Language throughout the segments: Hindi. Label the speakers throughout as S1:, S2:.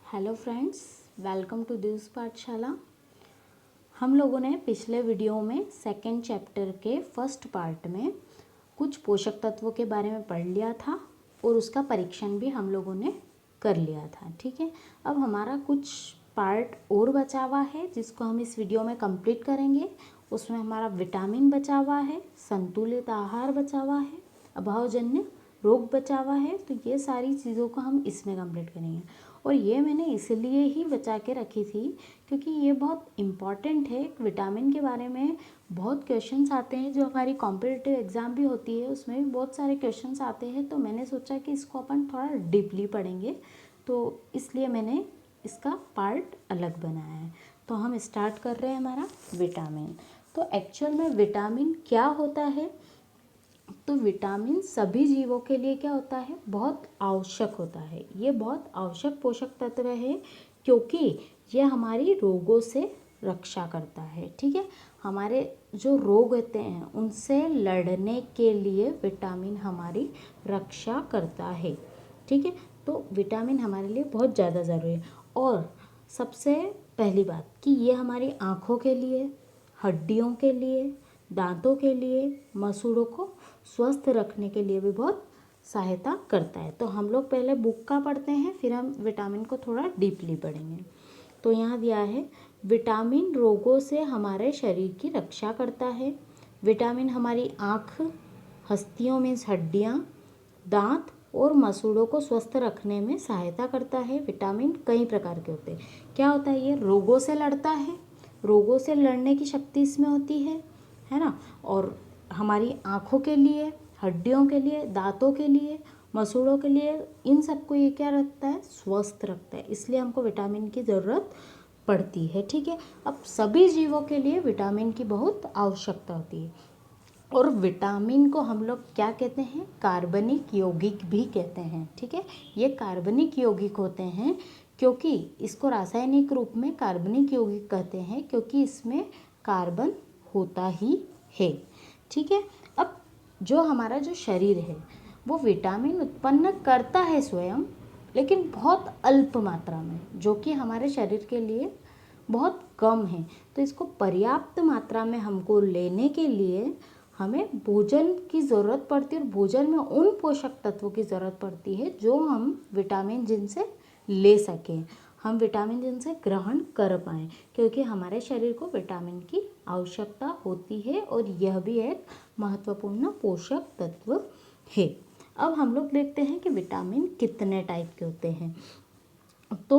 S1: Hello friends, welcome to this पाठशाला। हम लोगों ने पिछले वीडियो में सेकेंड चैप्टर के फर्स्ट पार्ट में कुछ पोषक तत्वों के बारे में पढ़ लिया था और उसका परीक्षण भी हम लोगों ने कर लिया था। ठीक है, अब हमारा कुछ पार्ट और बचा हुआ है जिसको हम इस वीडियो में कंप्लीट करेंगे। उसमें हमारा विटामिन बचा हुआ है, संतुलित आहार बचा हुआ है, अभावजन्य रोग बचा हुआ है। तो ये सारी चीज़ों को हम इसमें कंप्लीट करेंगे और ये मैंने इसलिए ही बचा के रखी थी क्योंकि ये बहुत इम्पॉर्टेंट है। विटामिन के बारे में बहुत क्वेश्चंस आते हैं, जो हमारी कॉम्पिटिटिव एग्ज़ाम भी होती है उसमें भी बहुत सारे क्वेश्चंस आते हैं। तो मैंने सोचा कि इसको अपन थोड़ा डीपली पढ़ेंगे, तो इसलिए मैंने इसका पार्ट अलग बनाया है। तो हम स्टार्ट कर रहे हैं हमारा विटामिन। तो एक्चुअल में विटामिन क्या होता है? तो विटामिन सभी जीवों के लिए क्या होता है? बहुत आवश्यक होता है। ये बहुत आवश्यक पोषक तत्व है क्योंकि ये हमारी रोगों से रक्षा करता है। ठीक है, हमारे जो रोग होते हैं उनसे लड़ने के लिए विटामिन हमारी रक्षा करता है। ठीक है, तो विटामिन हमारे लिए बहुत ज़्यादा ज़रूरी है। और सबसे पहली बात कि ये हमारी आँखों के लिए, हड्डियों के लिए, दांतों के लिए, मसूड़ों को स्वस्थ रखने के लिए भी बहुत सहायता करता है। तो हम लोग पहले बुक का पढ़ते हैं, फिर हम विटामिन को थोड़ा डीपली पढ़ेंगे। तो यहाँ दिया है, विटामिन रोगों से हमारे शरीर की रक्षा करता है। विटामिन हमारी आँख, हस्तियों में हड्डियाँ, दांत और मसूड़ों को स्वस्थ रखने में सहायता करता है। विटामिन कई प्रकार के होते हैं। क्या होता है? ये रोगों से लड़ता है, रोगों से लड़ने की शक्ति इसमें होती है ना। और हमारी आँखों के लिए, हड्डियों के लिए, दांतों के लिए, मसूड़ों के लिए, इन सबको ये क्या रखता है? स्वस्थ रखता है। इसलिए हमको विटामिन की ज़रूरत पड़ती है। ठीक है, अब सभी जीवों के लिए विटामिन की बहुत आवश्यकता होती है। और विटामिन को हम लोग क्या कहते हैं? कार्बनिक यौगिक भी कहते हैं। ठीक है, ये कार्बनिक यौगिक होते हैं क्योंकि इसको रासायनिक रूप में कार्बनिक यौगिक कहते हैं क्योंकि इसमें कार्बन होता ही है। ठीक है, अब जो हमारा जो शरीर है वो विटामिन उत्पन्न करता है स्वयं, लेकिन बहुत अल्प मात्रा में, जो कि हमारे शरीर के लिए बहुत कम है। तो इसको पर्याप्त मात्रा में हमको लेने के लिए हमें भोजन की ज़रूरत पड़ती है और भोजन में उन पोषक तत्वों की ज़रूरत पड़ती है जो हम विटामिन जिनसे ले सकें, हम विटामिन जिनसे ग्रहण कर पाएँ, क्योंकि हमारे शरीर को विटामिन की आवश्यकता होती है और यह भी एक महत्वपूर्ण पोषक तत्व है। अब हम लोग देखते हैं कि विटामिन कितने टाइप के होते हैं। तो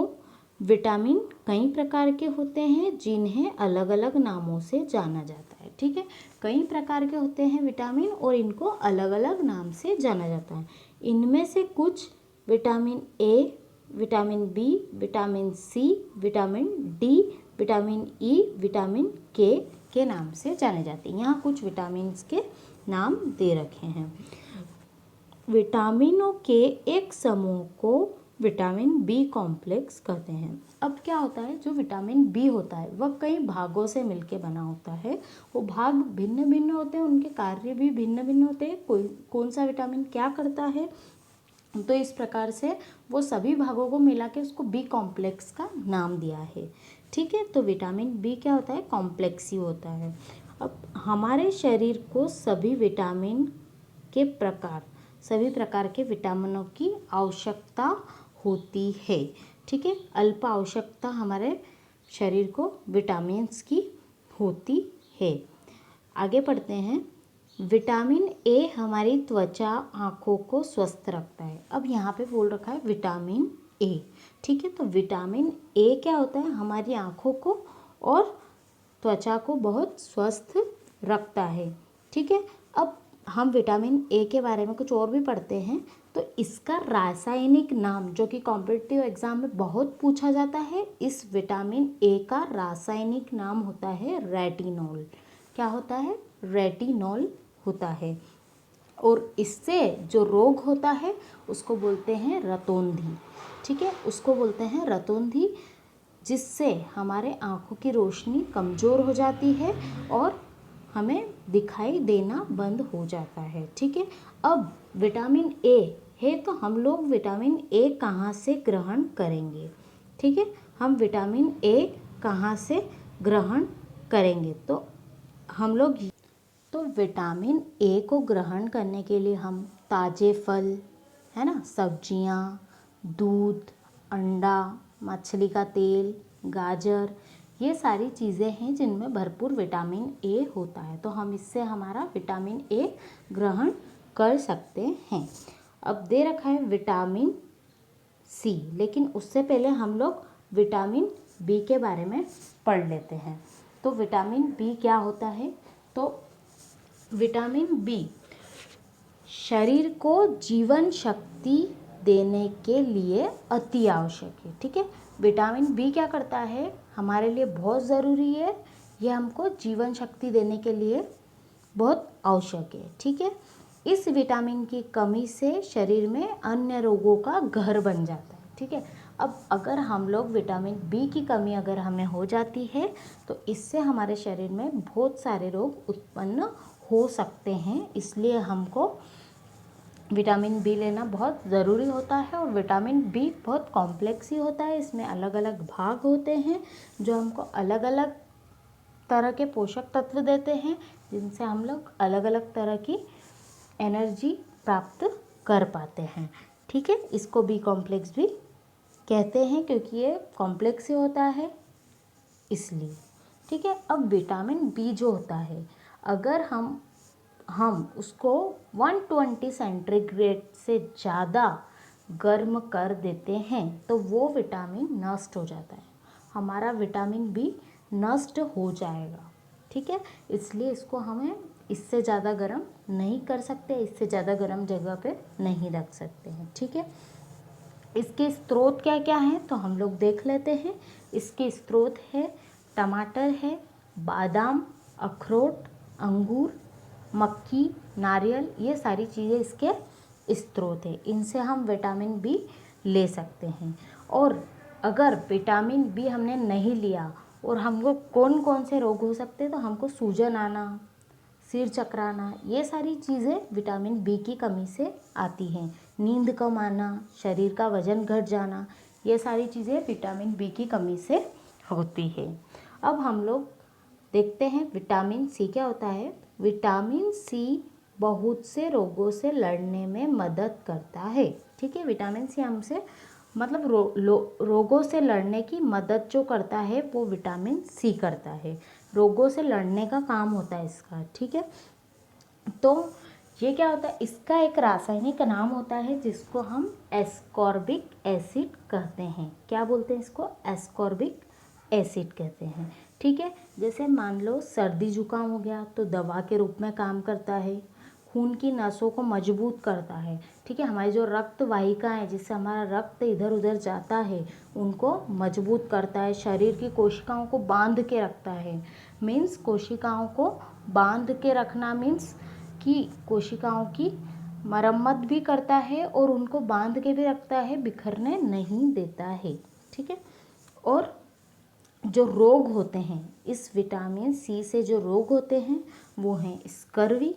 S1: विटामिन कई प्रकार के होते हैं जिन्हें अलग अलग नामों से जाना जाता है। ठीक है, कई प्रकार के होते हैं विटामिन और इनको अलग अलग नाम से जाना जाता है। इनमें से कुछ vitamin A, vitamin B, vitamin C, vitamin D, vitamin E, vitamin K नाम से जाने जाते हैं। यहाँ कुछ विटामिन के नाम दे रखे हैं। विटामिनों के एक समूह को विटामिन बी कॉम्प्लेक्स कहते हैं। अब क्या होता है? जो विटामिन बी होता है वह कई भागों से मिलके बना होता है। वो भाग भिन्न भिन्न होते हैं, उनके कार्य भी भिन्न भिन्न होते हैं। कोई कौन सा विटामिन क्या करता है, तो इस प्रकार से वो सभी भागों को मिला के उसको बी कॉम्प्लेक्स का नाम दिया है। ठीक है, तो विटामिन बी क्या होता है? कॉम्प्लेक्स ही होता है। अब हमारे शरीर को सभी विटामिन के प्रकार, सभी प्रकार के विटामिनों की आवश्यकता होती है। ठीक है, अल्प आवश्यकता हमारे शरीर को विटामिन्स की होती है। आगे पढ़ते हैं। विटामिन ए हमारी त्वचा, आँखों को स्वस्थ रखता है। अब यहाँ पे बोल रखा है विटामिन ए। ठीक है, तो विटामिन ए क्या होता है? हमारी आँखों को और त्वचा को बहुत स्वस्थ रखता है। ठीक है, अब हम विटामिन ए के बारे में कुछ और भी पढ़ते हैं। तो इसका रासायनिक नाम, जो कि कॉम्पिटिटिव एग्जाम में बहुत पूछा जाता है, इस विटामिन ए का रासायनिक नाम होता है रेटिनॉल। क्या होता है? रेटिनॉल होता है। और इससे जो रोग होता है उसको बोलते हैं रतौंधी। ठीक है, उसको बोलते हैं रतौंधी, जिससे हमारे आँखों की रोशनी कमज़ोर हो जाती है और हमें दिखाई देना बंद हो जाता है। ठीक है, अब विटामिन ए है तो हम लोग विटामिन ए कहाँ से ग्रहण करेंगे? ठीक है, हम विटामिन ए कहाँ से ग्रहण करेंगे? तो हम लोग तो विटामिन ए को ग्रहण करने के लिए हम ताज़े फल, है ना, सब्जियाँ, दूध, अंडा, मछली का तेल, गाजर, ये सारी चीज़ें हैं जिनमें भरपूर विटामिन ए होता है। तो हम इससे हमारा विटामिन ए ग्रहण कर सकते हैं। अब दे रखा है विटामिन सी, लेकिन उससे पहले हम लोग विटामिन बी के बारे में पढ़ लेते हैं। तो विटामिन बी क्या होता है? तो विटामिन बी शरीर को जीवन शक्ति देने के लिए अति आवश्यक है। ठीक है, विटामिन बी क्या करता है? हमारे लिए बहुत ज़रूरी है, यह हमको जीवन शक्ति देने के लिए बहुत आवश्यक है। ठीक है, इस विटामिन की कमी से शरीर में अन्य रोगों का घर बन जाता है। ठीक है, अब अगर हम लोग विटामिन बी की कमी अगर हमें हो जाती है तो इससे हमारे शरीर में बहुत सारे रोग उत्पन्न हो सकते हैं। इसलिए हमको विटामिन बी लेना बहुत ज़रूरी होता है। और विटामिन बी बहुत कॉम्प्लेक्स ही होता है, इसमें अलग अलग भाग होते हैं जो हमको अलग अलग तरह के पोषक तत्व देते हैं, जिनसे हम लोग अलग अलग तरह की एनर्जी प्राप्त कर पाते हैं। ठीक है, इसको बी कॉम्प्लेक्स भी कहते हैं क्योंकि ये कॉम्प्लेक्स ही होता है इसलिए। ठीक है, अब विटामिन बी जो होता है, अगर हम उसको 120 सेंटीग्रेड से ज़्यादा गर्म कर देते हैं तो वो विटामिन नष्ट हो जाता है, हमारा विटामिन बी नष्ट हो जाएगा। ठीक है, इसलिए इसको हमें इससे ज़्यादा गर्म नहीं कर सकते, इससे ज़्यादा गर्म जगह पे नहीं रख सकते हैं। ठीक है, इसके स्रोत क्या क्या हैं तो हम लोग देख लेते हैं। इसके स्रोत है टमाटर है, बादाम, अखरोट, अंगूर, मक्की, नारियल, ये सारी चीज़ें इसके स्रोत है। इनसे हम विटामिन बी ले सकते हैं। और अगर विटामिन बी हमने नहीं लिया और हमको कौन कौन से रोग हो सकते हैं, तो हमको सूजन आना, सिर चकराना, ये सारी चीज़ें विटामिन बी की कमी से आती हैं। नींद कम आना, शरीर का वजन घट जाना, ये सारी चीज़ें विटामिन बी की कमी से होती है। अब हम लोग देखते हैं विटामिन सी क्या होता है। विटामिन सी बहुत से रोगों से लड़ने में मदद करता है। ठीक है, विटामिन सी हमसे मतलब रोगों से लड़ने की मदद जो करता है वो विटामिन सी करता है। रोगों से लड़ने का काम होता है इसका। ठीक है, तो ये क्या होता है, इसका एक रासायनिक नाम होता है जिसको हम एस्कॉर्बिक एसिड कहते हैं। क्या बोलते हैं इसको? एस्कॉर्बिक एसिड कहते हैं। ठीक है, जैसे मान लो सर्दी जुकाम हो गया तो दवा के रूप में काम करता है, खून की नसों को मजबूत करता है। ठीक है, हमारी जो रक्त वाहिकाएँ हैं जिससे हमारा रक्त इधर उधर जाता है उनको मजबूत करता है, शरीर की कोशिकाओं को बांध के रखता है। मीन्स कोशिकाओं को बांध के रखना मीन्स कि कोशिकाओं की मरम्मत भी करता है और उनको बांध के भी रखता है, बिखरने नहीं देता है। ठीक है, और जो रोग होते हैं इस विटामिन सी से, जो रोग होते हैं वो हैं स्कर्वी,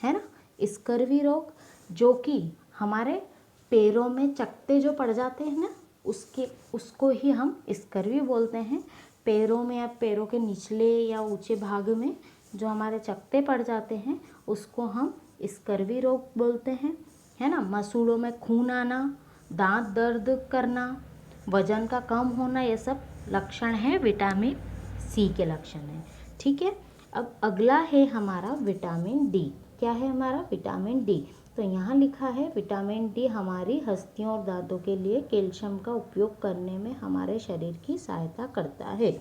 S1: है ना, स्कर्वी रोग, जो कि हमारे पैरों में चकत्ते जो पड़ जाते हैं ना, उसको ही हम स्कर्वी बोलते हैं। पैरों में या पैरों के निचले या ऊंचे भाग में जो हमारे चकत्ते पड़ जाते हैं उसको हम स्कर्वी रोग बोलते हैं, है ना। मसूड़ों में खून आना, दांत दर्द करना, वजन का कम होना, ये सब लक्षण है विटामिन सी के लक्षण हैं। ठीक है, अब अगला है हमारा विटामिन डी। क्या है हमारा? Vitamin D. तो यहाँ लिखा है विटामिन डी हमारी हस्तियों और दांतों के लिए कैल्शियम का उपयोग करने में हमारे शरीर की सहायता करता है।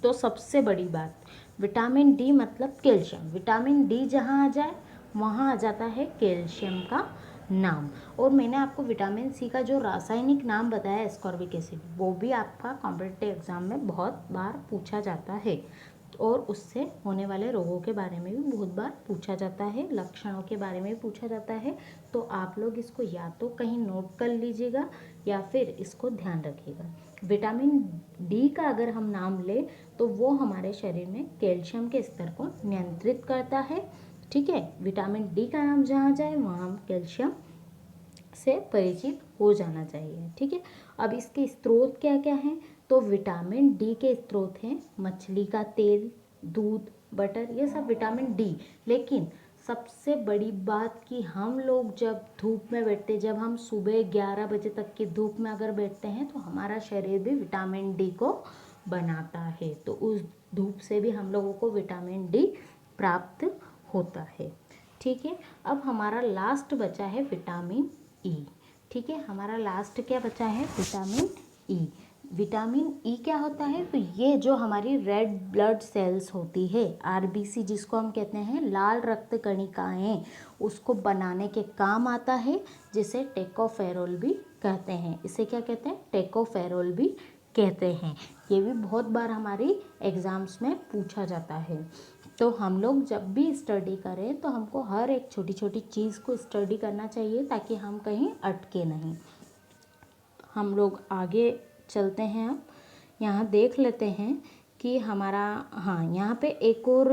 S1: तो सबसे बड़ी बात, विटामिन डी मतलब कैल्शियम। विटामिन डी जहाँ आ जाए वहाँ आ जाता है कैल्शियम का नाम। और मैंने आपको विटामिन सी का जो रासायनिक नाम बताया एस्कॉर्बिक एसिड, वो भी आपका कॉम्पिटिटिव एग्जाम में बहुत बार पूछा जाता है और उससे होने वाले रोगों के बारे में भी बहुत बार पूछा जाता है, लक्षणों के बारे में भी पूछा जाता है। तो आप लोग इसको या तो कहीं नोट कर लीजिएगा या फिर इसको ध्यान रखिएगा। विटामिन डी का अगर हम नाम लें तो वो हमारे शरीर में कैल्शियम के स्तर को नियंत्रित करता है। ठीक है, विटामिन डी का नाम जहाँ जाए वहाँ हम कैल्शियम से परिचित हो जाना चाहिए। ठीक है, अब इसके स्रोत क्या क्या हैं? तो विटामिन डी के स्रोत हैं मछली का तेल, दूध, बटर, ये सब विटामिन डी। लेकिन सबसे बड़ी बात कि हम लोग जब धूप में बैठते, जब हम सुबह 11 बजे तक की धूप में अगर बैठते हैं तो हमारा शरीर भी विटामिन डी को बनाता है। तो उस धूप से भी हम लोगों को विटामिन डी प्राप्त होता है। ठीक है, अब हमारा लास्ट बचा है विटामिन ई। ठीक है, हमारा लास्ट क्या बचा है? Vitamin E. विटामिन ई क्या होता है? तो ये जो हमारी रेड ब्लड सेल्स होती है, आरबीसी जिसको हम कहते हैं, लाल रक्त कणिकाएं, उसको बनाने के काम आता है, जिसे टेकोफेरोल भी कहते हैं। इसे क्या कहते हैं? टेकोफेरोल भी कहते हैं। ये भी बहुत बार हमारी एग्ज़ाम्स में पूछा जाता है। तो हम लोग जब भी स्टडी करें तो हमको हर एक छोटी छोटी चीज़ को स्टडी करना चाहिए ताकि हम कहीं अटके नहीं। हम लोग आगे चलते हैं। अब यहाँ देख लेते हैं कि हमारा, हाँ, यहाँ पे एक और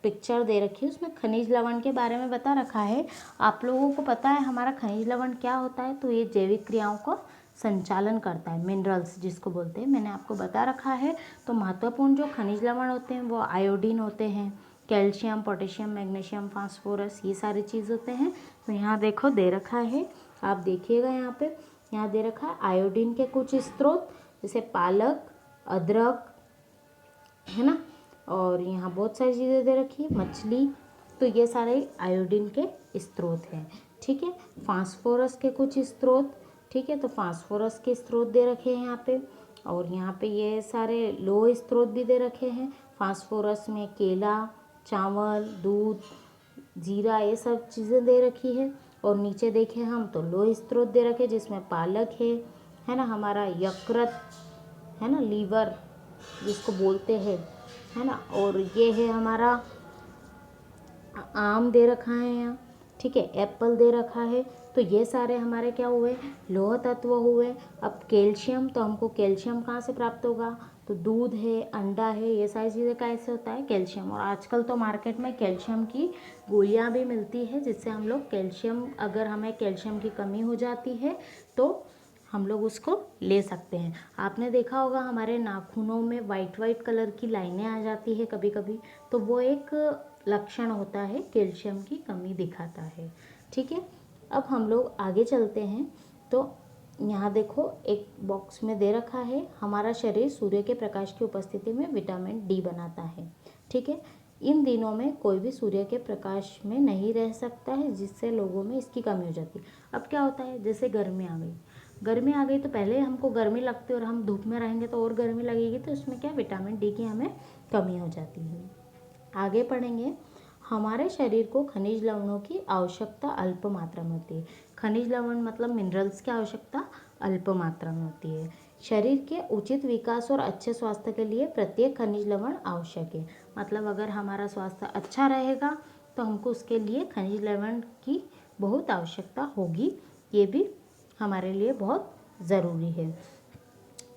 S1: पिक्चर दे रखी है, उसमें खनिज लवण के बारे में बता रखा है। आप लोगों को पता है हमारा खनिज लवण क्या होता है? तो ये जैविक क्रियाओं का संचालन करता है, मिनरल्स जिसको बोलते हैं, मैंने आपको बता रखा है। तो महत्वपूर्ण जो खनिज लवण होते हैं वो आयोडीन होते हैं, कैल्शियम, पोटेशियम, मैग्नीशियम, फास्फोरस, ये सारी चीज़ होते हैं। तो यहाँ देखो दे रखा है, आप देखिएगा यहाँ पे, यहाँ दे रखा है आयोडीन के कुछ स्रोत, जैसे पालक, अदरक, है ना, और यहाँ बहुत सारी चीज़ें दे रखी है, मछली। तो ये सारे आयोडीन के स्रोत हैं। ठीक है, फास्फोरस के कुछ स्रोत। ठीक है, तो फास्फोरस के स्रोत दे रखे हैं यहाँ पे, और यहाँ पे ये सारे लोह स्रोत भी दे रखे हैं। फास्फोरस में केला, चावल, दूध, जीरा, ये सब चीज़ें दे रखी है। और नीचे देखें हम तो लोह स्रोत दे रखे, जिसमें पालक है ना, हमारा यकृत, है ना, लीवर जिसको बोलते हैं, है ना, और ये है हमारा आम दे रखा है यहाँ। ठीक है, एप्पल दे रखा है। तो ये सारे हमारे क्या हुए? लोह तत्व हुए। अब कैल्शियम, तो हमको कैल्शियम कहाँ से प्राप्त होगा? तो दूध है, अंडा है, ये सारी चीज़ें कैसे होता है? कैल्शियम। और आजकल तो मार्केट में कैल्शियम की गोलियाँ भी मिलती है, जिससे हम लोग कैल्शियम, अगर हमें कैल्शियम की कमी हो जाती है तो हम लोग उसको ले सकते हैं। आपने देखा होगा हमारे नाखूनों में वाइट वाइट कलर की लाइनें आ जाती है कभी कभी, तो वो एक लक्षण होता है, कैल्शियम की कमी दिखाता है। ठीक है, अब हम लोग आगे चलते हैं। तो यहाँ देखो एक बॉक्स में दे रखा है, हमारा शरीर सूर्य के प्रकाश की उपस्थिति में विटामिन डी बनाता है। ठीक है, इन दिनों में कोई भी सूर्य के प्रकाश में नहीं रह सकता है, जिससे लोगों में इसकी कमी हो जाती है। अब क्या होता है, जैसे गर्मी आ गई, गर्मी आ गई तो पहले हमको गर्मी लगती है और हम धूप में रहेंगे तो और गर्मी लगेगी, तो इसमें क्या, विटामिन डी की हमें कमी हो जाती है। आगे पढ़ेंगे, हमारे शरीर को खनिज लवणों की आवश्यकता अल्प मात्रा में होती है। खनिज लवण मतलब मिनरल्स की आवश्यकता अल्प मात्रा में होती है। शरीर के उचित विकास और अच्छे स्वास्थ्य के लिए प्रत्येक खनिज लवण आवश्यक है। मतलब अगर हमारा स्वास्थ्य अच्छा रहेगा तो हमको उसके लिए खनिज लवण की बहुत आवश्यकता होगी, ये भी हमारे लिए बहुत ज़रूरी है।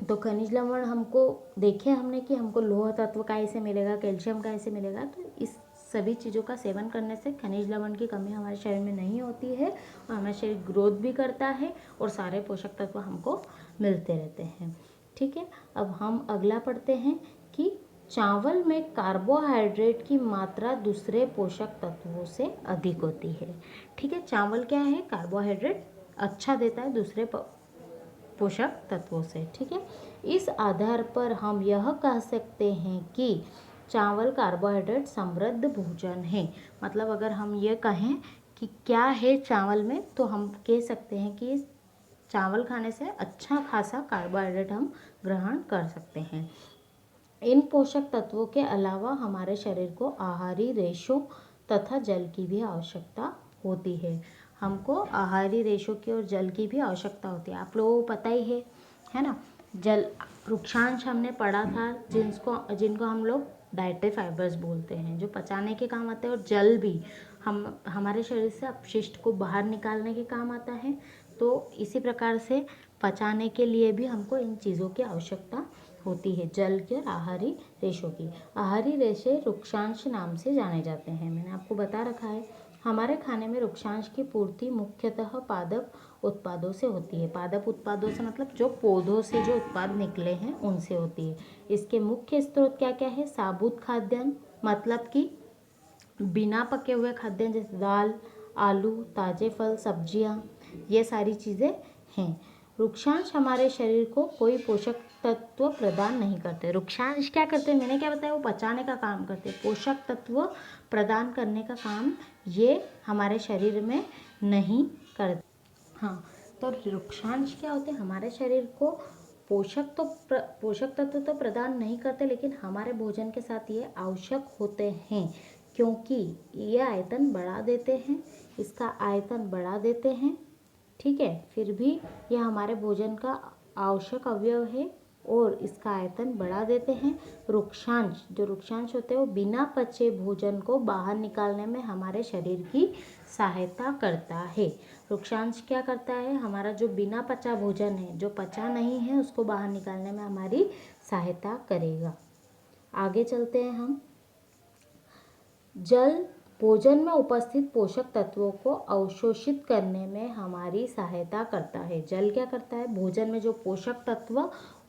S1: तो खनिज लवण हमको देखे हमने कि हमको लोह तत्व कैसे मिलेगा, कैल्शियम कैसे मिलेगा। तो इस सभी चीज़ों का सेवन करने से खनिज लवण की कमी हमारे शरीर में नहीं होती है, और हमारा शरीर ग्रोथ भी करता है और सारे पोषक तत्व हमको मिलते रहते हैं। ठीक है, अब हम अगला पढ़ते हैं कि चावल में कार्बोहाइड्रेट की मात्रा दूसरे पोषक तत्वों से अधिक होती है। ठीक है, चावल क्या है, कार्बोहाइड्रेट अच्छा देता है दूसरे पोषक तत्वों से। ठीक है, इस आधार पर हम यह कह सकते हैं कि चावल कार्बोहाइड्रेट समृद्ध भोजन है। मतलब अगर हम ये कहें कि क्या है चावल में, तो हम कह सकते हैं कि चावल खाने से अच्छा खासा कार्बोहाइड्रेट हम ग्रहण कर सकते हैं। इन पोषक तत्वों के अलावा हमारे शरीर को आहारी रेशों तथा जल की भी आवश्यकता होती है। हमको आहारी रेशों की और जल की भी आवश्यकता होती है। आप लोगों को पता ही है ना, जल वृक्षांश हमने पढ़ा था, जिनको हम लोग डाइटरी फाइबर्स बोलते हैं, जो पचाने के काम आते हैं, और जल भी हमारे शरीर से अपशिष्ट को बाहर निकालने के काम आता है। तो इसी प्रकार से पचाने के लिए भी हमको इन चीज़ों की आवश्यकता होती है, जल की और आहारी रेशों की। आहारी रेशे वृक्षांश नाम से जाने जाते हैं, मैंने आपको बता रखा है। हमारे खाने में वृक्षांश की पूर्ति मुख्यतः पादप उत्पादों से होती है। पादप उत्पादों से मतलब जो पौधों से जो उत्पाद निकले हैं उनसे होती है। इसके मुख्य स्रोत क्या क्या है? साबुत खाद्यान्न, मतलब कि बिना पके हुए खाद्यान्न जैसे दाल, आलू, ताजे फल, सब्जियां, ये सारी चीज़ें हैं। वृक्षांश हमारे शरीर को कोई पोषक तत्व प्रदान नहीं करते। वृक्षांश क्या करते हैं? मैंने क्या बताया, वो पचाने का काम करते हैं। पोषक तत्व प्रदान करने का काम ये हमारे शरीर में नहीं करते। हाँ, तो वृक्षांश क्या होते हैं? हमारे शरीर को पोषक तत्व तो प्रदान नहीं करते, लेकिन हमारे भोजन के साथ ये आवश्यक होते हैं, क्योंकि ये आयतन बढ़ा देते हैं, इसका आयतन बढ़ा देते हैं। ठीक है, फिर भी यह हमारे भोजन का आवश्यक अवयव है और इसका आयतन बढ़ा देते हैं। जो वृक्षांश होते हैं वो बिना पचे भोजन को बाहर निकालने में हमारे शरीर की सहायता करता है। वृक्षांश क्या करता है? हमारा जो बिना पचा भोजन है, जो पचा नहीं है, उसको बाहर निकालने में हमारी सहायता करेगा। आगे चलते हैं हम। जल भोजन में उपस्थित पोषक तत्वों को अवशोषित करने में हमारी सहायता करता है। जल क्या करता है? भोजन में जो पोषक तत्व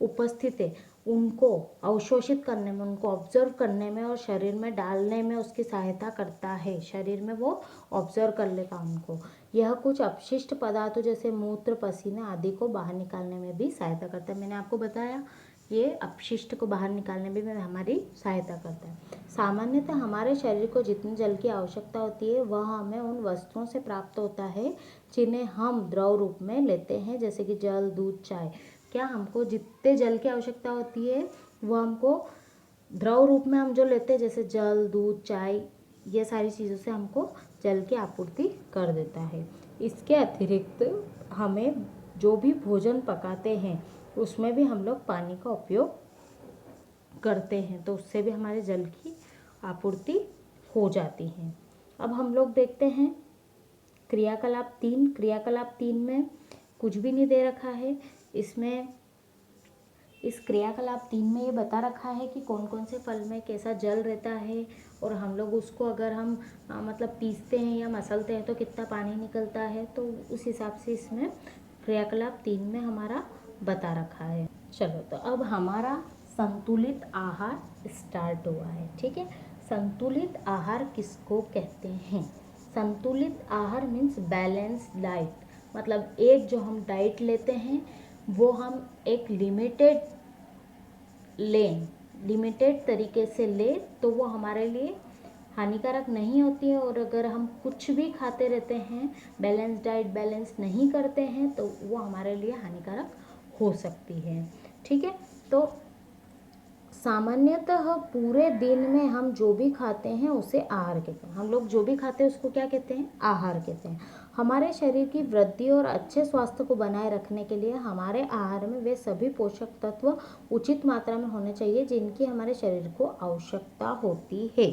S1: उपस्थित है उनको अवशोषित करने में, उनको ऑब्जर्व करने में और शरीर में डालने में उसकी सहायता करता है। शरीर में वो ऑब्जर्व कर लेगा उनको। यह कुछ अपशिष्ट पदार्थों जैसे मूत्र, पसीने आदि को बाहर निकालने में भी सहायता करता है। मैंने आपको बताया ये अपशिष्ट को बाहर निकालने में भी हमारी सहायता करता है। सामान्यतः हमारे शरीर को जितनी जल की आवश्यकता होती है वह हमें उन वस्तुओं से प्राप्त होता है जिन्हें हम द्रव रूप में लेते हैं, जैसे कि जल, दूध, चाय। क्या हमको जितने जल की आवश्यकता होती है वो हमको द्रव रूप में हम जो लेते हैं, जैसे जल, दूध, चाय, ये सारी चीज़ों से हमको जल की आपूर्ति कर देता है। इसके अतिरिक्त हमें जो भी भोजन पकाते हैं उसमें भी हम लोग पानी का उपयोग करते हैं, तो उससे भी हमारे जल की आपूर्ति हो जाती है। अब हम लोग देखते हैं क्रियाकलाप 3। क्रियाकलाप 3 में कुछ भी नहीं दे रखा है। इसमें इस क्रियाकलाप 3 में ये बता रखा है कि कौन कौन से फल में कैसा जल रहता है, और हम लोग उसको अगर हम मतलब पीसते हैं या मसलते हैं तो कितना पानी निकलता है, तो उस हिसाब से इसमें क्रियाकलाप 3 में हमारा बता रखा है। चलो, तो अब हमारा संतुलित आहार स्टार्ट हुआ है। ठीक है, संतुलित आहार किसको कहते हैं? संतुलित आहार मीन्स बैलेंस डाइट, मतलब एक जो हम डाइट लेते हैं वो हम एक लिमिटेड तरीके से ले तो वो हमारे लिए हानिकारक नहीं होती है। और अगर हम कुछ भी खाते रहते हैं, बैलेंस डाइट बैलेंस नहीं करते हैं, तो वो हमारे लिए हानिकारक हो सकती है। ठीक है, तो सामान्यतः पूरे दिन में हम जो भी खाते हैं उसे आहार कहते हैं। हम लोग जो भी खाते हैं उसको क्या कहते हैं? आहार कहते हैं। हमारे शरीर की वृद्धि और अच्छे स्वास्थ्य को बनाए रखने के लिए हमारे आहार में वे सभी पोषक तत्व उचित मात्रा में होने चाहिए जिनकी हमारे शरीर को आवश्यकता होती है।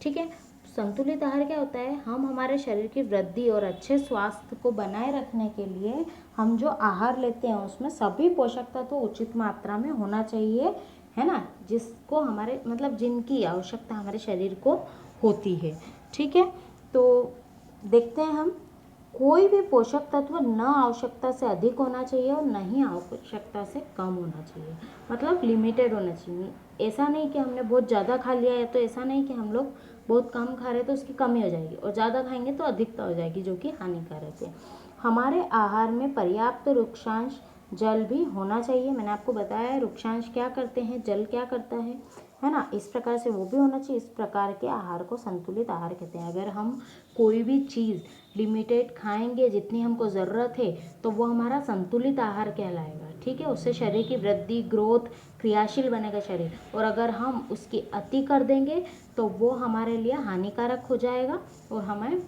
S1: ठीक है, संतुलित आहार क्या होता है? हम हमारे शरीर की वृद्धि और अच्छे स्वास्थ्य को बनाए रखने के लिए हम जो आहार लेते हैं उसमें सभी पोषक तत्व उचित मात्रा में होना चाहिए, है ना, जिसको हमारे मतलब जिनकी आवश्यकता हमारे शरीर को होती है। ठीक है, तो देखते हैं हम, कोई भी पोषक तत्व न आवश्यकता से अधिक होना चाहिए और न ही आवश्यकता से कम होना चाहिए, मतलब लिमिटेड होना चाहिए। ऐसा नहीं कि हमने बहुत ज़्यादा खा लिया है, तो ऐसा नहीं कि हम लोग बहुत कम खा रहे तो उसकी कमी हो जाएगी, और ज़्यादा खाएंगे तो अधिकता हो जाएगी, जो कि हानिकारक है। हमारे आहार में पर्याप्त वृक्षांश जल भी होना चाहिए। मैंने आपको बताया है वृक्षांश क्या करते हैं, जल क्या करता है ना, इस प्रकार से वो भी होना चाहिए। इस प्रकार के आहार को संतुलित आहार कहते हैं। अगर हम कोई भी चीज़ लिमिटेड खाएंगे, जितनी हमको ज़रूरत है, तो वो हमारा संतुलित आहार कहलाएगा। ठीक है, उससे शरीर की वृद्धि, ग्रोथ, क्रियाशील बनेगा शरीर। और अगर हम उसकी अति कर देंगे तो वो हमारे लिए हानिकारक हो जाएगा और हमें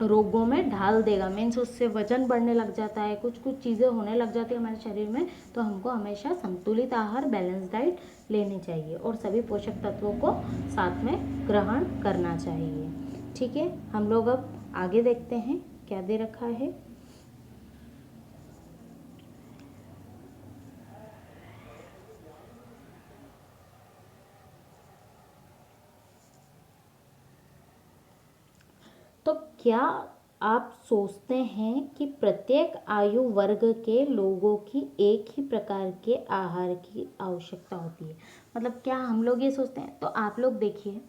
S1: रोगों में ढाल देगा। मीन्स उससे वजन बढ़ने लग जाता है, कुछ कुछ चीज़ें होने लग जाती है हमारे शरीर में। तो हमको हमेशा संतुलित आहार, बैलेंस डाइट लेनी चाहिए और सभी पोषक तत्वों को साथ में ग्रहण करना चाहिए। ठीक है, हम लोग अब आगे देखते हैं क्या दे रखा है। तो क्या आप सोचते हैं कि प्रत्येक आयु वर्ग के लोगों की एक ही प्रकार के आहार की आवश्यकता होती है? मतलब क्या हम लोग ये सोचते हैं? तो आप लोग देखिए,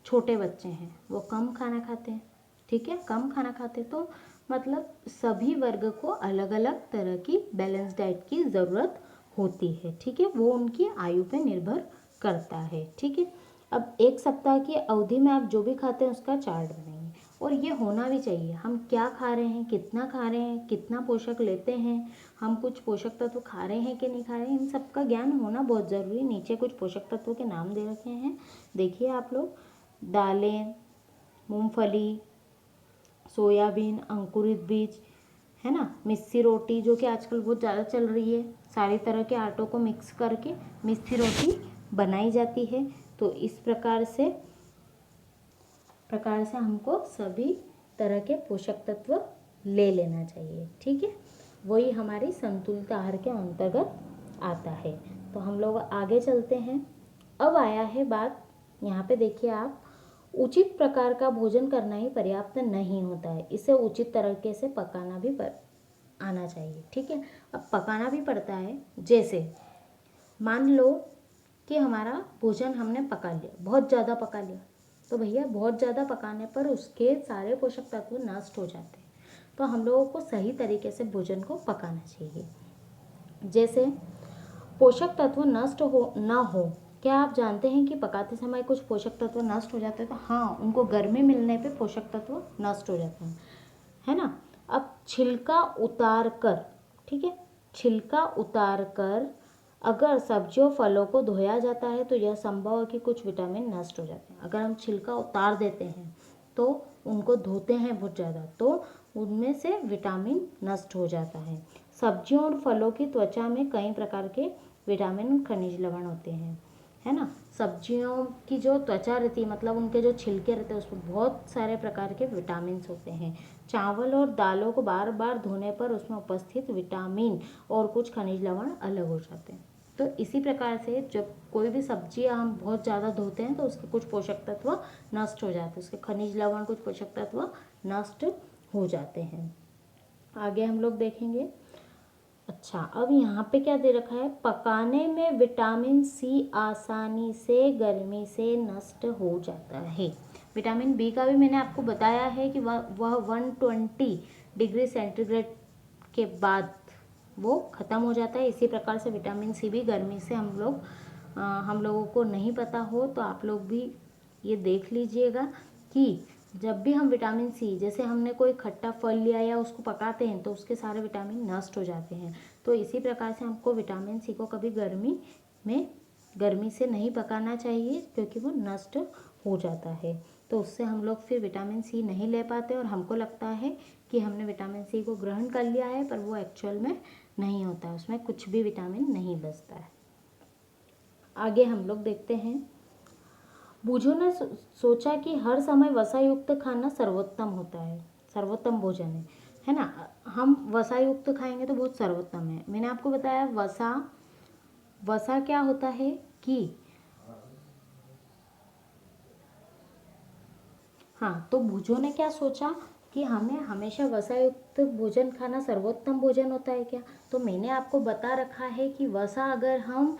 S1: छोटे बच्चे हैं वो कम खाना खाते हैं, ठीक है, कम खाना खाते, तो मतलब सभी वर्ग को अलग अलग तरह की बैलेंस डाइट की ज़रूरत होती है, ठीक है, वो उनकी आयु पे निर्भर करता है, ठीक है। अब एक सप्ताह की अवधि में आप जो भी खाते हैं उसका चार्ट बनाइए, और ये होना भी चाहिए, हम क्या खा रहे हैं, कितना खा रहे हैं, कितना पोषक लेते हैं, हम कुछ पोषक तत्व खा रहे हैं कि नहीं खा रहे हैं, इन सब का ज्ञान होना बहुत ज़रूरी है। नीचे कुछ पोषक तत्वों के नाम दे रखे हैं, देखिए आप लोग, दालें, मूंगफली, सोयाबीन, अंकुरित बीज, है ना, मिस्सी रोटी जो कि आजकल बहुत ज़्यादा चल रही है, सारी तरह के आटों को मिक्स करके मिस्सी रोटी बनाई जाती है। तो इस प्रकार से हमको सभी तरह के पोषक तत्व ले लेना चाहिए, ठीक है, वही हमारी संतुलित आहार के अंतर्गत आता है। तो हम लोग आगे चलते हैं। अब आया है बात, यहाँ पे देखिए आप, उचित प्रकार का भोजन करना ही पर्याप्त नहीं होता है, इसे उचित तरीके से पकाना भी आना चाहिए, ठीक है। अब पकाना भी पड़ता है, जैसे मान लो कि हमारा भोजन हमने पका लिया, बहुत ज़्यादा पका लिया, तो भैया बहुत ज़्यादा पकाने पर उसके सारे पोषक तत्व नष्ट हो जाते हैं। तो हम लोगों को सही तरीके से भोजन को पकाना चाहिए। जैसे पोषक तत्व नष्ट हो ना हो, क्या आप जानते हैं कि पकाते समय कुछ पोषक तत्व नष्ट हो जाते हैं? तो हाँ, उनको गर्मी मिलने पे पोषक तत्व नष्ट हो जाते हैं, है ना। अब छिलका उतार कर, ठीक है, छिलका उतार कर अगर सब्जियों फलों को धोया जाता है तो यह संभव है कि कुछ विटामिन नष्ट हो जाते हैं। अगर हम छिलका उतार देते हैं तो उनको धोते हैं बहुत ज़्यादा, तो उनमें से विटामिन नष्ट हो जाता है। सब्जियों और फलों की त्वचा में कई प्रकार के विटामिन खनिज लवण होते हैं, है ना। सब्जियों की जो त्वचा रहती है, मतलब उनके जो छिलके रहते हैं, उसमें बहुत सारे प्रकार के विटामिन होते हैं। चावल और दालों को बार बार धोने पर उसमें उपस्थित विटामिन और कुछ खनिज लवण अलग हो जाते हैं। तो इसी प्रकार से जब कोई भी सब्जी हम बहुत ज़्यादा धोते हैं तो उसके कुछ पोषक तत्व नष्ट हो जाते हैं, उसके खनिज लवण, कुछ पोषक तत्व नष्ट हो जाते हैं। आगे हम लोग देखेंगे। अच्छा, अब यहाँ पे क्या दे रखा है, पकाने में विटामिन सी आसानी से गर्मी से नष्ट हो जाता है। विटामिन बी का भी मैंने आपको बताया है कि वह 120 डिग्री सेंटीग्रेड के बाद वो ख़त्म हो जाता है। इसी प्रकार से विटामिन सी भी गर्मी से हम लोगों को नहीं पता हो तो आप लोग भी ये देख लीजिएगा कि जब भी हम विटामिन सी, जैसे हमने कोई खट्टा फल लिया या उसको पकाते हैं तो उसके सारे विटामिन नष्ट हो जाते हैं। तो इसी प्रकार से हमको विटामिन सी को कभी गर्मी से नहीं पकाना चाहिए, क्योंकि वो नष्ट हो जाता है। तो उससे हम लोग फिर विटामिन सी नहीं ले पाते और हमको लगता है कि हमने विटामिन सी को ग्रहण कर लिया है, पर वो एक्चुअल में नहीं होता है, उसमें कुछ भी विटामिन नहीं बचता है। आगे हम लोग देखते हैं। बूझों ने सोचा कि हर समय वसा युक्त खाना सर्वोत्तम होता है, सर्वोत्तम भोजन है ना। हम वसा युक्त खाएंगे तो बहुत सर्वोत्तम है। मैंने आपको बताया वसा क्या होता है कि, हाँ, तो भुजों ने क्या सोचा कि हमें हमेशा वसा युक्त भोजन खाना सर्वोत्तम भोजन होता है क्या? तो मैंने आपको बता रखा है कि वसा अगर हम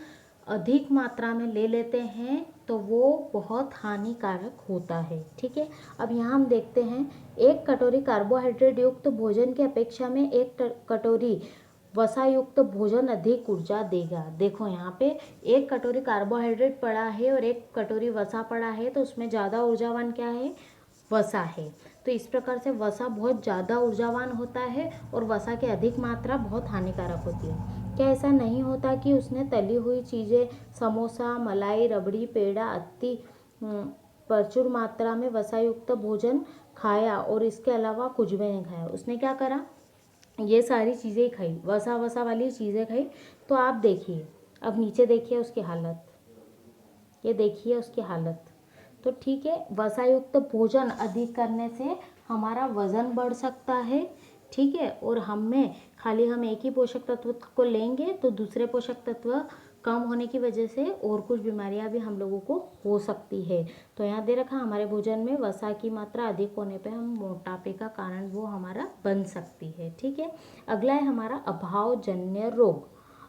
S1: अधिक मात्रा में ले लेते हैं तो वो बहुत हानिकारक होता है, ठीक है। अब यहाँ हम देखते हैं, एक कटोरी कार्बोहाइड्रेट युक्त भोजन की अपेक्षा में एक कटोरी वसा युक्त भोजन अधिक ऊर्जा देगा। देखो यहाँ पे एक कटोरी कार्बोहाइड्रेट पड़ा है और एक कटोरी वसा पड़ा है, तो उसमें ज़्यादा ऊर्जावान क्या है? वसा है। तो इस प्रकार से वसा बहुत ज़्यादा ऊर्जावान होता है और वसा की अधिक मात्रा बहुत हानिकारक होती है। क्या ऐसा नहीं होता कि उसने तली हुई चीज़ें, समोसा, मलाई, रबड़ी, पेड़ा अति प्रचुर मात्रा में वसा युक्त भोजन खाया और इसके अलावा कुछ भी नहीं खाया? उसने क्या करा, ये सारी चीज़ें खाई, वसा वाली चीज़ें खाई। तो आप देखिए, अब नीचे देखिए उसकी हालत, ये देखिए उसकी हालत। तो ठीक है, वसा युक्त भोजन अधिक करने से हमारा वज़न बढ़ सकता है, ठीक है। और हम एक ही पोषक तत्व को लेंगे तो दूसरे पोषक तत्व कम होने की वजह से और कुछ बीमारियां भी हम लोगों को हो सकती है। तो यहाँ दे रखा हमारे भोजन में वसा की मात्रा अधिक होने पे हम मोटापे का कारण वो हमारा बन सकती है। ठीक है। अगला है हमारा अभावजन्य रोग।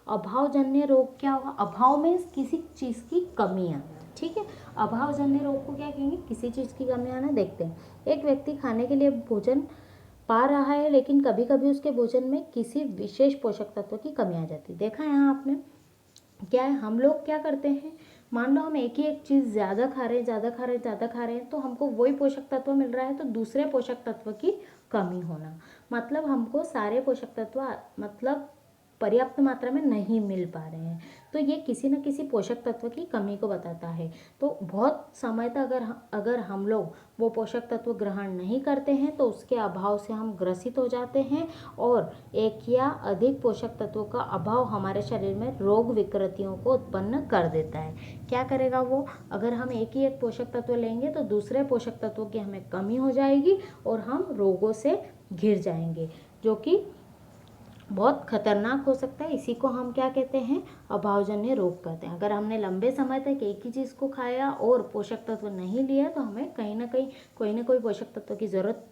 S1: अभावजन्य रोग क्या होगा? अभाव में किसी चीज़ की कमी आना। ठीक है। अभावजन्य रोग को क्या कहेंगे? किसी चीज़ की कमी आना। देखते हैं, एक व्यक्ति खाने के लिए भोजन पा रहा है लेकिन कभी कभी उसके भोजन में किसी विशेष पोषक तत्व की कमी आ जाती है। देखा है यहाँ आपने क्या है, हम लोग क्या करते हैं, मान लो हम एक ही एक चीज़ ज़्यादा खा रहे हैं तो हमको वही पोषक तत्व मिल रहा है तो दूसरे पोषक तत्व की कमी होना, मतलब हमको सारे पोषक तत्व मतलब पर्याप्त मात्रा में नहीं मिल पा रहे हैं, तो ये किसी न किसी पोषक तत्व की कमी को बताता है। तो बहुत समय तक अगर हम लोग वो पोषक तत्व ग्रहण नहीं करते हैं तो उसके अभाव से हम ग्रसित हो जाते हैं और एक या अधिक पोषक तत्वों का अभाव हमारे शरीर में रोग विकृतियों को उत्पन्न कर देता है। क्या करेगा वो? अगर हम एक ही एक पोषक तत्व लेंगे तो दूसरे पोषक तत्वों की हमें कमी हो जाएगी और हम रोगों से घिर जाएंगे, जो कि बहुत खतरनाक हो सकता है। इसी को हम क्या कहते हैं? अभावजन्य रोग कहते हैं। अगर हमने लंबे समय तक एक ही चीज़ को खाया और पोषक तत्व नहीं लिया तो हमें कहीं ना कहीं कोई ना कोई पोषक तत्व की ज़रूरत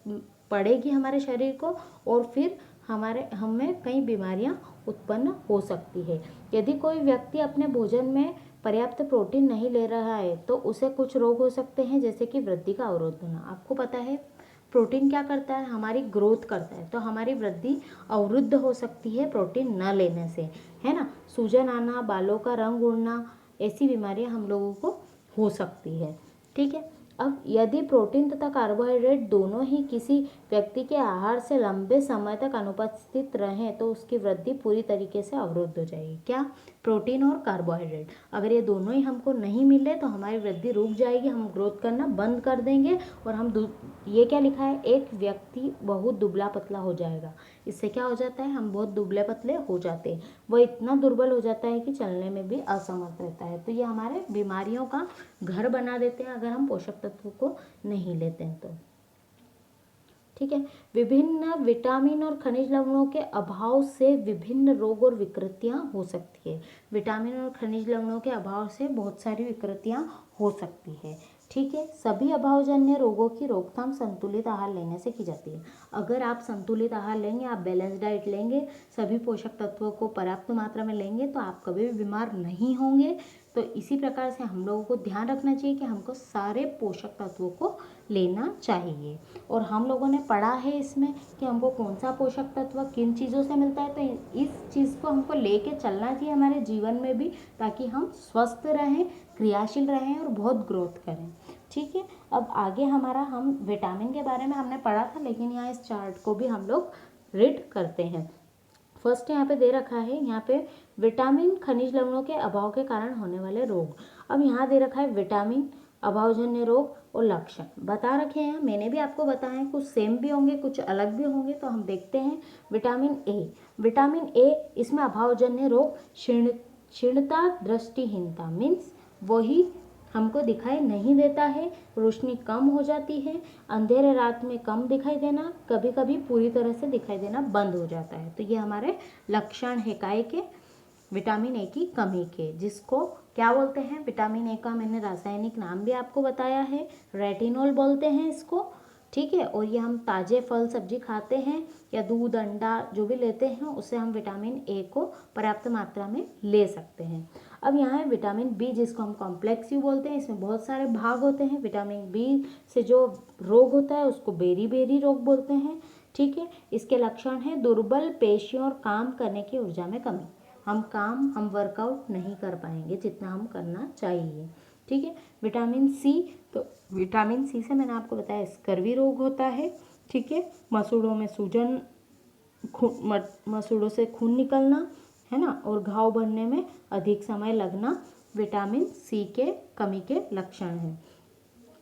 S1: पड़ेगी हमारे शरीर को और फिर हमें कई बीमारियां उत्पन्न हो सकती है। यदि कोई व्यक्ति अपने भोजन में पर्याप्त प्रोटीन नहीं ले रहा है तो उसे कुछ रोग हो सकते हैं, जैसे कि वृद्धि का अवरोध होना। आपको पता है प्रोटीन क्या करता है? हमारी ग्रोथ करता है, तो हमारी वृद्धि अवरुद्ध हो सकती है प्रोटीन न लेने से, है ना। सूजन आना, बालों का रंग उड़ना, ऐसी बीमारियां हम लोगों को हो सकती है। ठीक है। अब यदि प्रोटीन तथा कार्बोहाइड्रेट दोनों ही किसी व्यक्ति के आहार से लंबे समय तक अनुपस्थित रहें तो उसकी वृद्धि पूरी तरीके से अवरुद्ध हो जाएगी। क्या? प्रोटीन और कार्बोहाइड्रेट अगर ये दोनों ही हमको नहीं मिले तो हमारी वृद्धि रुक जाएगी, हम ग्रोथ करना बंद कर देंगे और हम ये क्या लिखा है? एक व्यक्ति बहुत दुबला पतला हो जाएगा। इससे क्या हो जाता है? हम बहुत दुबले पतले हो जाते हैं, वो इतना दुर्बल हो जाता है कि चलने में भी असमर्थ रहता है। तो ये हमारे बीमारियों का घर बना देते हैं अगर हम पोषक तत्वों को नहीं लेते हैं तो। ठीक है। विभिन्न विटामिन और खनिज लवणों के अभाव से विभिन्न रोग और विकृतियां हो सकती है। विटामिन और खनिज लवणों के अभाव से बहुत सारी विकृतियां हो सकती है। ठीक है। सभी अभावजन्य रोगों की रोकथाम संतुलित आहार लेने से की जाती है। अगर आप संतुलित आहार लेंगे, आप बैलेंस डाइट लेंगे, सभी पोषक तत्वों को पर्याप्त मात्रा में लेंगे तो आप कभी भी बीमार नहीं होंगे। तो इसी प्रकार से हम लोगों को ध्यान रखना चाहिए कि हमको सारे पोषक तत्वों को लेना चाहिए। और हम लोगों ने पढ़ा है इसमें कि हमको कौन सा पोषक तत्व किन चीज़ों से मिलता है, तो इस चीज़ को हमको लेके चलना चाहिए हमारे जीवन में भी, ताकि हम स्वस्थ रहें, क्रियाशील रहें और बहुत ग्रोथ करें। ठीक है। अब आगे हम विटामिन के बारे में हमने पढ़ा था, लेकिन यहाँ इस चार्ट को भी हम लोग रीड करते हैं। फर्स्ट यहाँ पे दे रखा है, यहाँ पे विटामिन खनिज लवणों के अभाव के कारण होने वाले रोग। अब यहाँ दे रखा है विटामिन, अभावजन्य रोग और लक्षण बता रखे हैं। मैंने भी आपको बताया है, कुछ सेम भी होंगे कुछ अलग भी होंगे। तो हम देखते हैं विटामिन ए इसमें अभावजन्य रोग, क्षीणता, दृष्टिहीनता मीन्स वही हमको दिखाई नहीं देता है, रोशनी कम हो जाती है, अंधेरे रात में कम दिखाई देना, कभी कभी पूरी तरह से दिखाई देना बंद हो जाता है। तो ये हमारे लक्षण है काय के? विटामिन ए की कमी के, जिसको क्या बोलते हैं? विटामिन ए का मैंने रासायनिक नाम भी आपको बताया है, रेटिनॉल बोलते हैं इसको। ठीक है। और ये हम ताज़े फल सब्जी खाते हैं या दूध अंडा जो भी लेते हैं उससे हम विटामिन ए को पर्याप्त मात्रा में ले सकते हैं। अब यहाँ है विटामिन बी, जिसको हम कॉम्प्लेक्स यू बोलते हैं। इसमें बहुत सारे भाग होते हैं। विटामिन बी से जो रोग होता है उसको बेरी रोग बोलते हैं। ठीक है। इसके लक्षण है दुर्बल पेशियों और काम करने की ऊर्जा में कमी। हम वर्कआउट नहीं कर पाएंगे जितना हम करना चाहिए। ठीक है। विटामिन सी, तो विटामिन सी से मैंने आपको बताया स्कर्वी रोग होता है। ठीक है। मसूड़ों में सूजन, मसूड़ों से खून निकलना, है ना, और घाव भरने में अधिक समय लगना विटामिन सी के कमी के लक्षण हैं।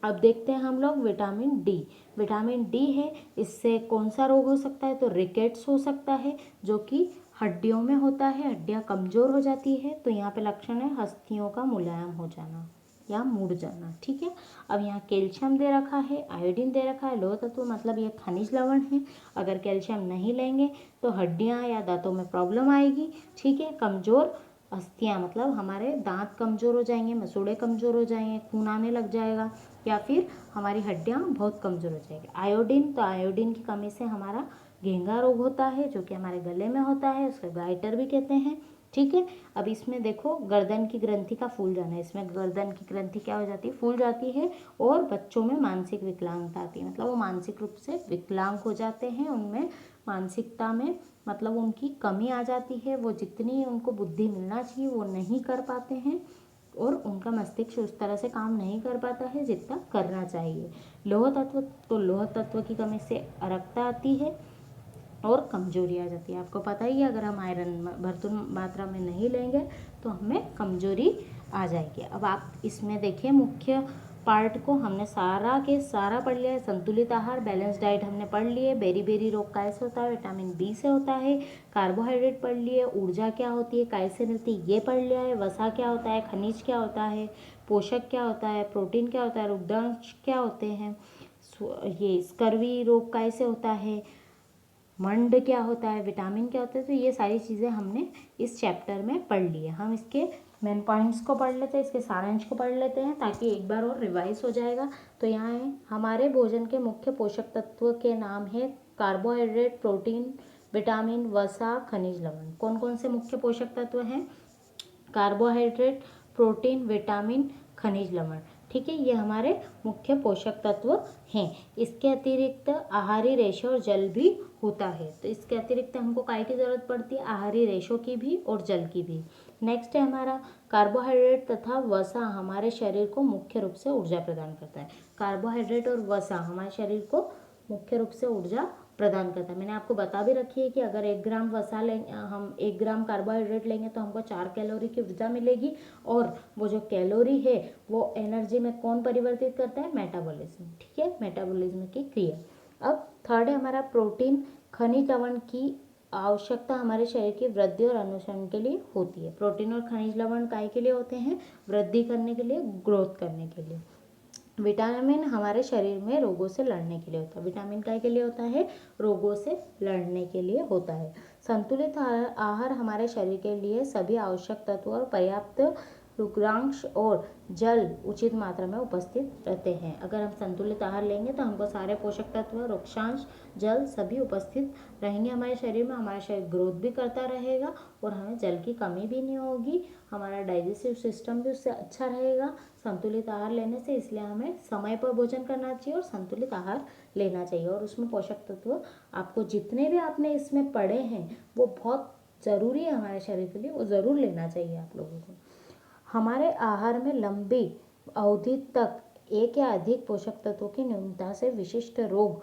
S1: अब देखते हैं हम लोग विटामिन डी है, इससे कौन सा रोग हो सकता है? तो रिकेट्स हो सकता है, जो कि हड्डियों में होता है, हड्डियां कमज़ोर हो जाती है। तो यहाँ पे लक्षण है अस्थियों का मुलायम हो जाना। या मुड़ जाना। ठीक है, अब यहाँ कैल्शियम दे रखा है, आयोडीन दे रखा है, लोह तत्व मतलब ये खनिज लवण है। अगर कैल्शियम नहीं लेंगे तो हड्डियाँ या दांतों में प्रॉब्लम आएगी। ठीक है, कमज़ोर अस्थियाँ मतलब हमारे दांत कमज़ोर हो जाएंगे, मसूड़े कमज़ोर हो जाएंगे, खून आने लग जाएगा, या फिर हमारी हड्डियाँ बहुत कमज़ोर हो जाएगी। आयोडीन, तो आयोडीन की कमी से हमारा घेंघा रोग होता है जो कि हमारे गले में होता है, उसको गाइटर भी कहते हैं। ठीक है, अब इसमें देखो गर्दन की ग्रंथि का फूल जाना है, इसमें गर्दन की ग्रंथि क्या हो जाती है, फूल जाती है, और बच्चों में मानसिक विकलांगता आती है, मतलब वो मानसिक रूप से विकलांग हो जाते हैं, उनमें मानसिकता में मतलब उनकी कमी आ जाती है, वो जितनी उनको बुद्धि मिलना चाहिए वो नहीं कर पाते हैं, और उनका मस्तिष्क उस तरह से काम नहीं कर पाता है जितना करना चाहिए। लोह तत्व, तो लोह तत्व की कमी से अरक्ता आती है और कमजोरी आ जाती है। आपको पता ही है अगर हम आयरन भरपूर मात्रा में नहीं लेंगे तो हमें कमजोरी आ जाएगी। अब आप इसमें देखिए मुख्य पार्ट को हमने सारा के सारा पढ़ लिया है। संतुलित आहार, बैलेंस डाइट हमने पढ़ लिए, बेरी रोग कैसे होता है, विटामिन बी से होता है, कार्बोहाइड्रेट पढ़ लिए, ऊर्जा क्या होती है, कैसे मिलती है ये पढ़ लिया है, वसा क्या होता है, खनिज क्या होता है, पोषक क्या होता है, प्रोटीन क्या होता है, रुग्धांश क्या होते हैं, ये स्कर्वी रोग कैसे होता है, मंड क्या होता है, विटामिन क्या होता है। तो ये सारी चीज़ें हमने इस चैप्टर में पढ़ ली है। हम इसके मेन पॉइंट्स को पढ़ लेते हैं, इसके सारांश को पढ़ लेते हैं ताकि एक बार और रिवाइज हो जाएगा। तो यहाँ है हमारे भोजन के मुख्य पोषक तत्व के नाम है कार्बोहाइड्रेट, प्रोटीन, विटामिन, वसा, खनिज लवण। कौन कौन से मुख्य पोषक तत्व हैं, कार्बोहाइड्रेट, प्रोटीन, विटामिन, खनिज लवण। ठीक है, ये हमारे मुख्य पोषक तत्व हैं। इसके अतिरिक्त आहारी रेशे और जल भी होता है। तो इसके अतिरिक्त हमको काय की ज़रूरत पड़ती है, आहारी रेशों की भी और जल की भी। नेक्स्ट है हमारा कार्बोहाइड्रेट तथा वसा हमारे शरीर को मुख्य रूप से ऊर्जा प्रदान करता है। कार्बोहाइड्रेट और वसा हमारे शरीर को मुख्य रूप से ऊर्जा प्रदान करता है। मैंने आपको बता भी रखी है कि अगर 1 ग्राम वसा लेंगे, हम 1 ग्राम कार्बोहाइड्रेट लेंगे तो हमको 4 कैलोरी की ऊर्जा मिलेगी, और वो जो कैलोरी है वो एनर्जी में कौन परिवर्तित करता है, मेटाबॉलिज्म। ठीक है, मेटाबॉलिज्म की क्रिया। अब थर्ड है हमारा प्रोटीन। खनिज लवण की आवश्यकता हमारे शरीर की वृद्धि और अनुसरण के लिए होती है। प्रोटीन और खनिज लवण काय के लिए होते हैं, वृद्धि करने के लिए, ग्रोथ करने के लिए। विटामिन हमारे शरीर में रोगों से लड़ने के लिए होता है। विटामिन काय के लिए होता है, रोगों से लड़ने के लिए होता है। संतुलित आहार हमारे शरीर के लिए सभी आवश्यक तत्व और पर्याप्त रुग्णांश और जल उचित मात्रा में उपस्थित रहते हैं। अगर हम संतुलित आहार लेंगे तो हमको सारे पोषक तत्व, रुक्षांश, जल सभी उपस्थित रहेंगे हमारे शरीर में। हमारा शरीर ग्रोथ भी करता रहेगा और हमें जल की कमी भी नहीं होगी। हमारा डाइजेस्टिव सिस्टम भी उससे अच्छा रहेगा संतुलित आहार लेने से। इसलिए हमें समय पर भोजन करना चाहिए और संतुलित आहार लेना चाहिए। और उसमें पोषक तत्व आपको जितने भी आपने इसमें पढ़े हैं वो बहुत ज़रूरी है हमारे शरीर के लिए, वो ज़रूर लेना चाहिए आप लोगों को। हमारे आहार में लंबी अवधि तक एक या अधिक पोषक तत्वों की न्यूनता से विशिष्ट रोग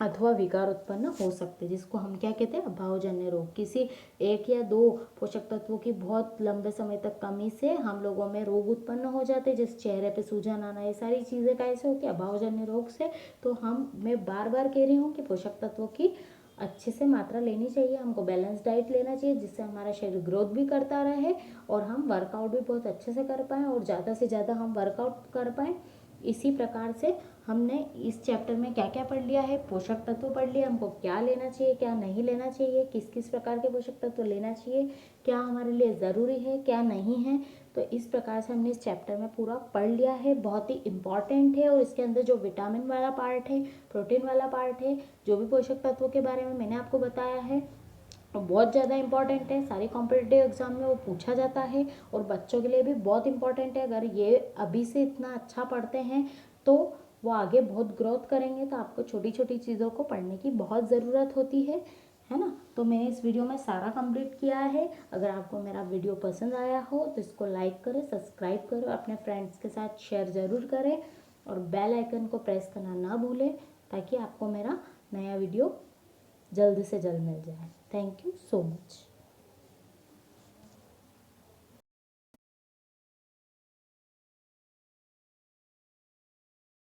S1: अथवा विकार उत्पन्न हो सकते हैं, जिसको हम क्या कहते हैं, अभावजन्य रोग। किसी 1 या 2 पोषक तत्वों की बहुत लंबे समय तक कमी से हम लोगों में रोग उत्पन्न हो जाते हैं, जैसे चेहरे पे सूजन आना, ये सारी चीज़ें कैसे होती है, अभावजन्य रोग से। तो मैं बार बार कह रही हूँ कि पोषक तत्वों की अच्छे से मात्रा लेनी चाहिए, हमको बैलेंस डाइट लेना चाहिए जिससे हमारा शरीर ग्रोथ भी करता रहे और हम वर्कआउट भी बहुत अच्छे से कर पाएँ और ज़्यादा से ज़्यादा हम वर्कआउट कर पाएँ। इसी प्रकार से हमने इस चैप्टर में क्या क्या पढ़ लिया है, पोषक तत्व पढ़ लिया, हमको क्या लेना चाहिए, क्या नहीं लेना चाहिए, किस किस प्रकार के पोषक तत्व लेना चाहिए, क्या हमारे लिए ज़रूरी है, क्या नहीं है। तो इस प्रकार से हमने इस चैप्टर में पूरा पढ़ लिया है। बहुत ही इम्पॉर्टेंट है और इसके अंदर जो विटामिन वाला पार्ट है, प्रोटीन वाला पार्ट है, जो भी पोषक तत्वों के बारे में मैंने आपको बताया है बहुत ज़्यादा इंपॉर्टेंट है। सारी कॉम्पिटिटिव एग्जाम में वो पूछा जाता है और बच्चों के लिए भी बहुत इंपॉर्टेंट है। अगर ये अभी से इतना अच्छा पढ़ते हैं तो वो आगे बहुत ग्रोथ करेंगे। तो आपको छोटी छोटी चीज़ों को पढ़ने की बहुत ज़रूरत होती है ना। तो मैंने इस वीडियो में सारा कंप्लीट किया है। अगर आपको मेरा वीडियो पसंद आया हो तो इसको लाइक करें, सब्सक्राइब करें, अपने फ्रेंड्स के साथ शेयर ज़रूर करें और बेल आइकन को प्रेस करना ना भूलें ताकि आपको मेरा नया वीडियो जल्द से जल्द मिल जाए। Thank you so much.